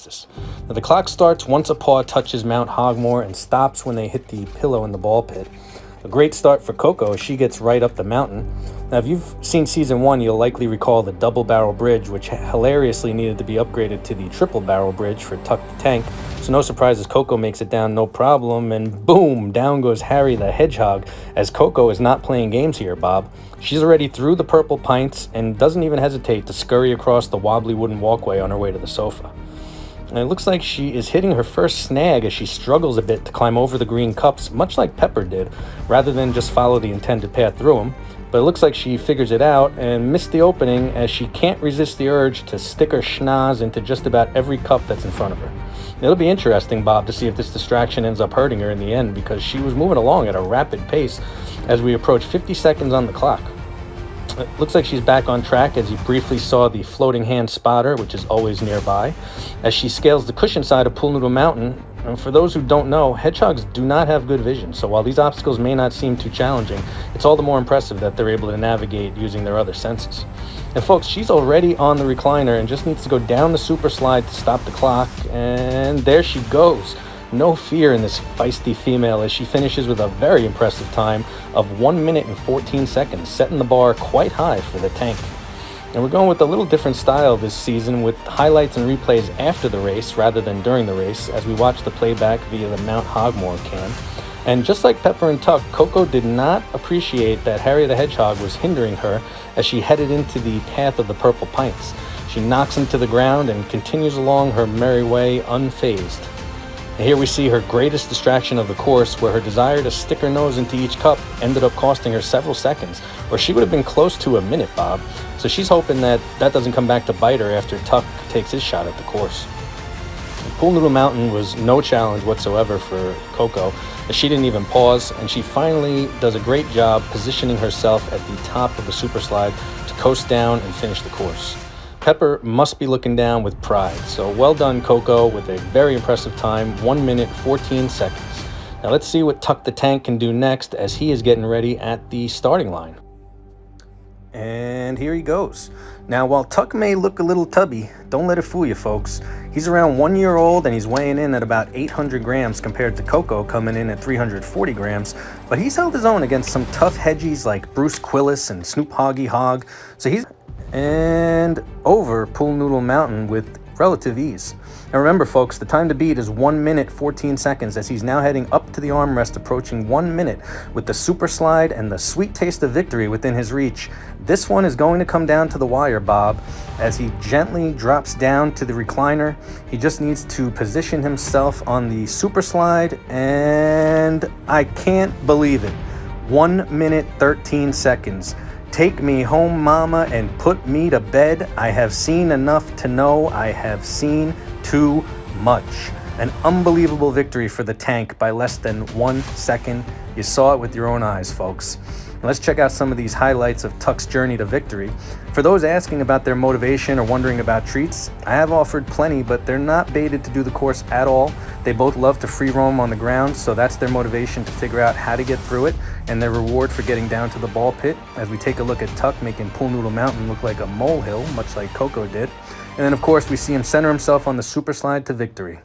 horses. Now, the clock starts once a paw touches Mount Hogmore and stops when they hit the pillow in the ball pit. A great start for Coco as she gets right up the mountain. Now, if you've seen season 1, you'll likely recall the double barrel bridge, which hilariously needed to be upgraded to the triple barrel bridge for Tuck the Tank. So no surprises, Coco makes it down no problem, and boom, down goes Harry the Hedgehog, as Coco is not playing games here, Bob. She's already through the purple pints and doesn't even hesitate to scurry across the wobbly wooden walkway on her way to the sofa. And it looks like she is hitting her first snag as she struggles a bit to climb over the green cups, much like Pepper did, rather than just follow the intended path through them. But it looks like she figures it out and missed the opening as she can't resist the urge to stick her schnoz into just about every cup that's in front of her. It'll be interesting, Bob, to see if this distraction ends up hurting her in the end, because she was moving along at a rapid pace as we approach 50 seconds on the clock. It looks like she's back on track as you briefly saw the floating hand spotter, which is always nearby, as she scales the cushion side of Pool Noodle Mountain. And for those who don't know, hedgehogs do not have good vision, so while these obstacles may not seem too challenging, it's all the more impressive that they're able to navigate using their other senses. And folks, she's already on the recliner and just needs to go down the super slide to stop the clock, and there she goes. No fear in this feisty female as she finishes with a very impressive time of 1 minute and 14 seconds, setting the bar quite high for the tank. And we're going with a little different style this season, with highlights and replays after the race rather than during the race, as we watch the playback via the Mount Hogmore cam. And just like Pepper and Tuck, Coco did not appreciate that Harry the Hedgehog was hindering her as she headed into the path of the purple pints. She knocks him to the ground and continues along her merry way unfazed. And here we see her greatest distraction of the course, where her desire to stick her nose into each cup ended up costing her several seconds, or she would have been close to a minute, Bob. So she's hoping that doesn't come back to bite her after Tuck takes his shot at the course. And Pool Noodle Mountain was no challenge whatsoever for Coco, as she didn't even pause, and she finally does a great job positioning herself at the top of the super slide to coast down and finish the course. Pepper must be looking down with pride, so well done, Coco, with a very impressive time, 1 minute 14 seconds. Now let's see what Tuck the Tank can do next as he is getting ready at the starting line. And here he goes. Now, while Tuck may look a little tubby, don't let it fool you, folks. He's around 1 year old and he's weighing in at about 800 grams compared to Coco coming in at 340 grams, but he's held his own against some tough hedgies like Bruce Quillis and Snoop Hoggy Hog, so he's and over Pool Noodle Mountain with relative ease. Now remember, folks, the time to beat is 1 minute 14 seconds as he's now heading up to the armrest, approaching 1 minute with the super slide and the sweet taste of victory within his reach. This one is going to come down to the wire, Bob, as he gently drops down to the recliner. He just needs to position himself on the super slide, and I can't believe it. 1 minute 13 seconds. Take me home, mama, and put me to bed. I have seen enough to know I have seen too much. An unbelievable victory for the tank by less than 1 second. You saw it with your own eyes, folks. Let's check out some of these highlights of Tuck's journey to victory. For those asking about their motivation or wondering about treats, I have offered plenty, but they're not baited to do the course at all. They both love to free roam on the ground, so that's their motivation to figure out how to get through it, and their reward for getting down to the ball pit, as we take a look at Tuck making Pool Noodle Mountain look like a molehill, much like Coco did. And then, of course, we see him center himself on the super slide to victory.